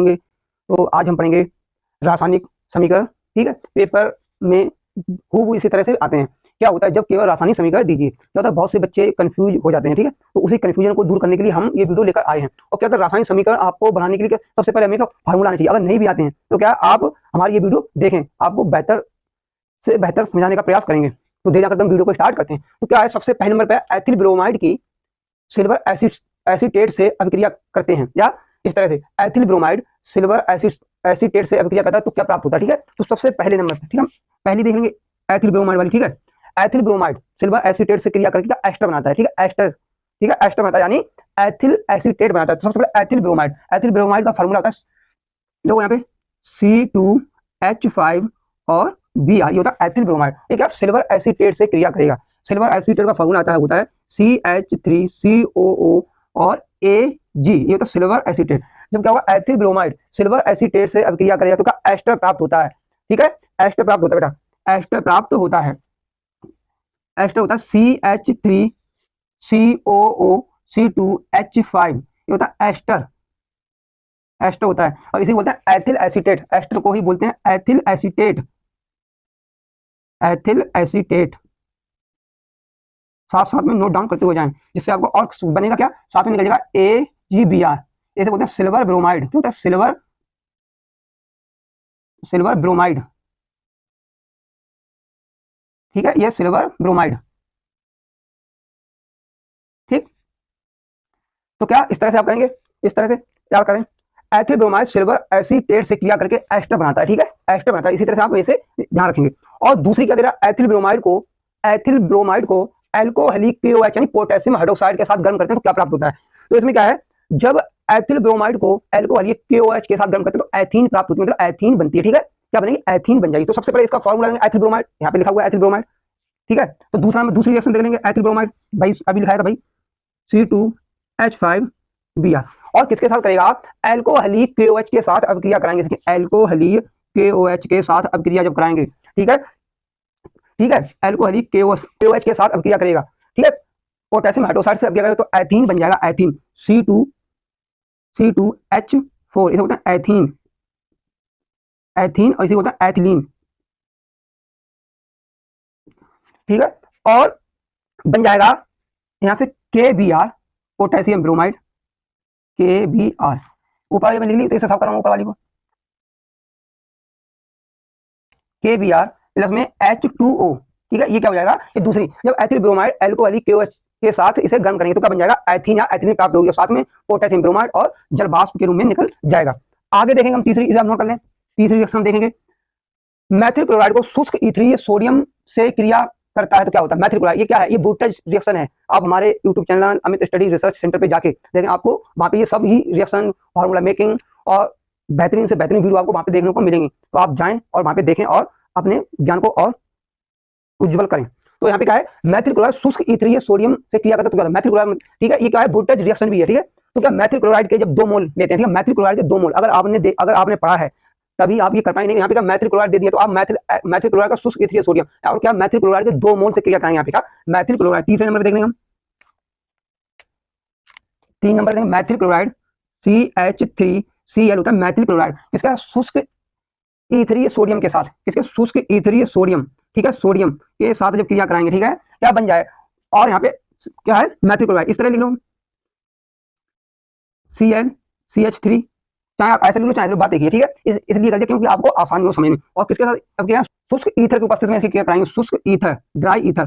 होंगे। तो आज हम पढ़ेंगे रासायनिक समीकरण। ठीक है, पेपर में हूबहू इसी तरह से आते हैं। क्या होता है जब केवल रासायनिक समीकरण दीजिए, क्या होता है बहुत से बच्चे कंफ्यूज हो जाते हैं। ठीक है, तो उसी कंफ्यूजन को दूर करने के लिए हम ये वीडियो लेकर आए हैं। और क्या होता है रासायनिक समीकरण आपको बनाने के लिए सबसे पहले हमें फार्मूला आना चाहिए। अगर नहीं भी आते हैं तो क्या आप हमारी ये वीडियो देखें, आपको बेहतर से बेहतर समझाने का प्रयास करेंगे। तो देर ना करते हम वीडियो को स्टार्ट करते हैं। तो क्या है, सबसे पहले नंबर पर एथिल ब्रोमाइड की सिल्वर एसीटेट से अभिक्रिया करते हैं, या इस तरह से एथिल ब्रोमाइड सिल्वर एसीटेट से अभिक्रिया करता है तो क्या प्राप्त होता है। ठीक है, तो सबसे पहले नंबर पर, ठीक है, पहली देख लेंगे एथिल ब्रोमाइड वाली। ठीक है, एथिल ब्रोमाइड सिल्वर एसीटेट से क्रिया करके एस्टर बनाता है। ठीक है, एस्टर, ठीक है, एस्टर बनाता है यानी एथिल एसीटेट बनाता है। तो सबसे पहले एथिल ब्रोमाइड का फार्मूला होता है, देखो यहाँ पे C2H5 और Br, ये होता है एथिल ब्रोमाइड। ये क्या सिल्वर एसीटेट से क्रिया करेगा। सिल्वर एसीटेट का फार्मूला आता है होता है CH3COO और AG, ये होता है सिल्वर एसीटेट। जब क्या होगा एथिल ब्रोमाइड सिल्वर एसीटेट से अभिक्रिया करेगा तो क्या एस्टर प्राप्त होता है। ठीक है, एस्टर प्राप्त होता है बेटा, एस्टर प्राप्त होता है। एस्टर होता है CH3COO C2H5, ये होता है एस्टर, एस्टर होता है। और इसी बोलते हैं एथिल एसीटेट, एस्टर को ही बोलते हैं एथिल एसीटेट, एथिल एसीटेट। साथ साथ में नोट डाउन करते हुए जाएं, जिससे आपको और बनेगा क्या, साथ में निकल जाएगा AgBr। ऐसे बोलते हैं सिल्वर ब्रोमाइड, क्या होता है सिल्वर ब्रोमाइड। ठीक है, ये सिल्वर ब्रोमाइड। ठीक, तो क्या इस तरह से आप करेंगे, इस तरह से क्या करें, एथिल ब्रोमाइड सिल्वर एसीटेट से क्रिया करके एस्टर बनाता है। ठीक है, एस्टर बनाता है। इसी तरह से आप इसे ध्यान रखेंगे। और दूसरी क्या दे रहा है, एथिल ब्रोमाइड को एल्कोहलिक KOH यानी पोटेशियम हाइड्रोक्साइड के साथ गर्म करते हैं तो क्या प्राप्त होता है। तो इसमें क्या है, जब एथिल ब्रोमाइड को एल्कोहलिक KOH के साथ गर्म करते हैं तो एथीन प्राप्त होती है, मतलब एथीन बनती है। ठीक है, क्या बनेगी, एथीन बन जाएगी। तो सबसे पहले इसका फॉर्मूला लेंगे एथिल ब्रोमाइड, यहाँ पे लिखा हुआ है एथिल ब्रोमाइड। ठीक है, तो दूसरी रिएक्शन देख लेंगे एथिल ब्रोमाइड, भाई अभी लिखा था भाई C2H5Br। और किसके साथ करेगा, एल्कोहलिक KOH के साथ अभिक्रिया कराएंगे। एल्कोहलिक KOH के साथ अभिक्रिया जब कराएंगे, ठीक है, ठीक है, एल्कोहलिक KOH के साथ अभिक्रिया करेगा। ठीक है, पोटेशियम हाइड्रोक्साइड से अभिक्रिया करेगा तो एथीन बन जाएगा, एथीन C2H4, इसे बोलते हैं एथीन, एथीन, और इसे बोलते हैं एथिलीन। ठीक है, और बन जाएगा यहां से KBr, पोटेशियम ब्रोमाइड, KBr। ऊपर वाली में लिख ली, तो इसे साफ कर रहा हूं ऊपर वाली को, KBr प्लस में H2O। ठीक है, ये क्या हो जाएगा, ये दूसरी, जब एथिल ब्रोमाइड एल्कोहलिक KOH के साथ इसे गर्म करेंगे तो क्या बन जाएगा, एथीन या एथिलीन प्राप्त होगी। साथ में पोटेशियम ब्रोमाइड और जल वाष्प के रूप में निकल जाएगा। आगे देखेंगे हम तीसरी, इसे नोट कर लें, तीसरी रिएक्शन हम देखेंगे। मैथिल क्लोराइड को शुष्क ईथरीय सोडियम से क्रिया करता है तो क्या होता है। मैथिल क्लोराइड ये क्या है, ये ब्रूटेज रिएक्शन है। आप हमारे YouTube channel Amit study research centre पे जाके देखें, आपको वहाँ पे ये सब ही रिएक्शन, फार्मूला मेकिंग और बेहतरीन से बेहतरीन वीडियो आपको वहाँ पे देखने को मिलेंगी। तो आप जाएं और वहाँ पे देखें और अपने ज्ञान को और उज्जवल करें। तो यहाँ पे क्या है, मैथिल क्लोराइड शुष्क ईथरीय सोडियम से क्रिया करता है तो क्या होता है, मैथिल क्लोराइड। ठीक है, ये क्या है, ब्रूटेज रिएक्शन भी है। ठीक है, तो क्या मैथिल क्लोराइड के जब 2 मोल लेते हैं, ठीक है, मैथिल क्लोराइड के 2 मोल अगर आपने पढ़ा है तभी आप ये कर पाएंगे। यहाँ पे क्या मैथिल क्लोराइड दे दिया तो आप मैथिल क्लोराइड का शुष्क ईथरीय सोडियम, और क्या मैथिल क्लोराइड के 2 मोल से क्रिया करेंगे। यहाँ पे क्या मैथिल क्लोराइड, तीसरे नंबर पे देख लेंगे हम, 3 नंबर देखेंगे मैथिल क्लोराइड CH3Cl होता है मैथिल क्लोराइड, इसका शुष्क ईथरीय सोडियम के साथ, इसके शुष्क ईथरीय सोडियम, ठीक है, सोडियम के साथ जब क्रिया कराएंगे, ठीक है, क्या बन जाए, और यहाँ पे क्या है मैथिल क्लोराइड, इस तरह लिख लो CH3, चाहे आप ऐसे लिख लो चाहे बात देखिए। ठीक है, इसलिए कर दिया क्योंकि आपको आसानी हो समझने। और किसके साथ अब क्या, शुष्क ईथर की उपस्थिति में क्रिया कराएंगे, शुष्क ईथर, ड्राई ईथर,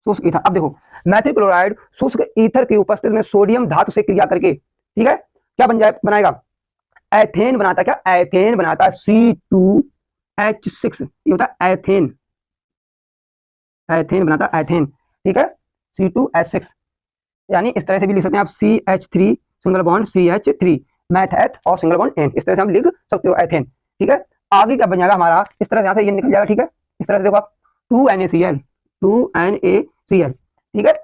शुष्क ईथर। अब देखो मैथिल क्लोराइड शुष्क ईथर की उपस्थिति में सोडियम धातु से क्रिया करके, ठीक है, क्या बनाएगा, एथेन बनाता है। क्या एथेन बनाता है, C2H6, ये होता है एथेन, एथेन बनाता है एथेन। ठीक है, C2H6, यानी इस तरह से भी लिख सकते हैं आप CH3 single bond CH3 math एथ और सिंगल बॉन्ड एन, इस तरह से हम लिख सकते हो एथेन। ठीक है, आगे क्या बन जाएगा हमारा, इस तरह से यहाँ से ये निकल जाएगा। ठीक है, इस तरह से देखो आप 2NaCl, ठीक है,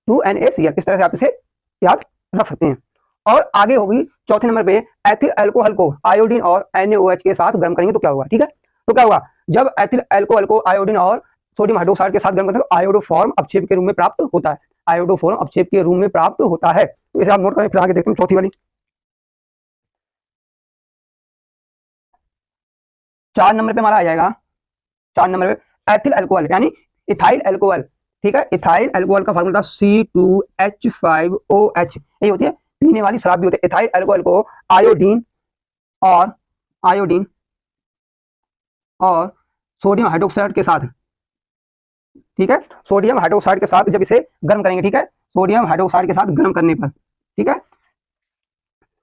2NaCl, इस तरह से आप इसे याद रख सकते हैं। और आगे होगी चौथे नंबर पे एथिल अल्कोहल को आयोडीन और NaOH के साथ गर्म करेंगे तो क्या होगा। ठीक है, तो क्या होगा, जब एथिल अल्कोहल को आयोडीन और सोडियम हाइड्रोक्साइड के साथ गर्म करते हैं तो आयोडोफॉर्म अपक्षेप के रूप में प्राप्त होता है, आयोडोफॉर्म अपक्षेप के रूप में प्राप्त होता है। तो इसे आप नोट करें, फिर आगे देखते हैं चौथी वाली। 4 नंबर पे हमारा आ जाएगा, 4 नंबर पे एथिल अल्कोहल यानी इथाइल अल्कोहल। ठीक है, इथाइल अल्कोहल का फार्मूला था C2H5OH। ये होती है पीने वाली शराब भी होती है। इथाइल अल्कोहल को आयोडीन और सोडियम हाइड्रोक्साइड के साथ, ठीक है, सोडियम हाइड्रोक्साइड के साथ जब इसे गर्म करेंगे, ठीक है, सोडियम हाइड्रोक्साइड के साथ गर्म करने पर, ठीक है,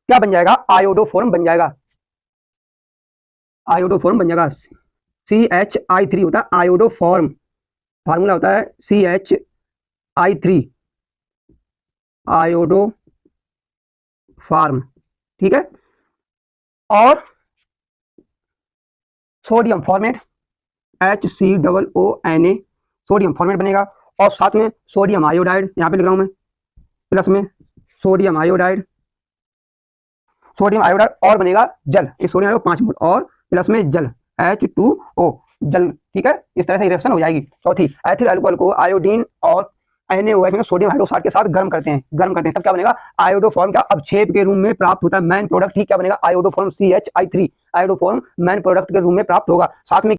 क्या बन जाएगा, आयोडोफॉर्म बन जाएगा। आयोडोफॉर्म बन जाएगा, CHI3 होता है आयोडोफॉर्म, फार्मूला होता है CHI3 आयोडोफॉर्म। ठीक है, और sodium format HCOONA sodium format बनेगा, और साथ में सोडियम आयोडाइड यहाँ पे लिख रहा हूं मैं, प्लस में सोडियम आयोडाइड और बनेगा जल। इस सोडियम को 5 मोल और प्लस में जल H2O जल। ठीक है, इस तरह से रिएक्शन हो जाएगी। चौथी, एथिल अल्कोहल को आयोडीन और NaOH में सोडियम हाइड्रोक्साइड के साथ गर्म करते हैं तब क्या बनेगा, आयोडोफॉर्म। क्या अवक्षेप के रूप में प्राप्त होता है मैन प्रोडक्ट। ठीक, क्या बनेगा, iodoform CHI3 iodoform man product के रूप में प्राप्त होगा। साथ में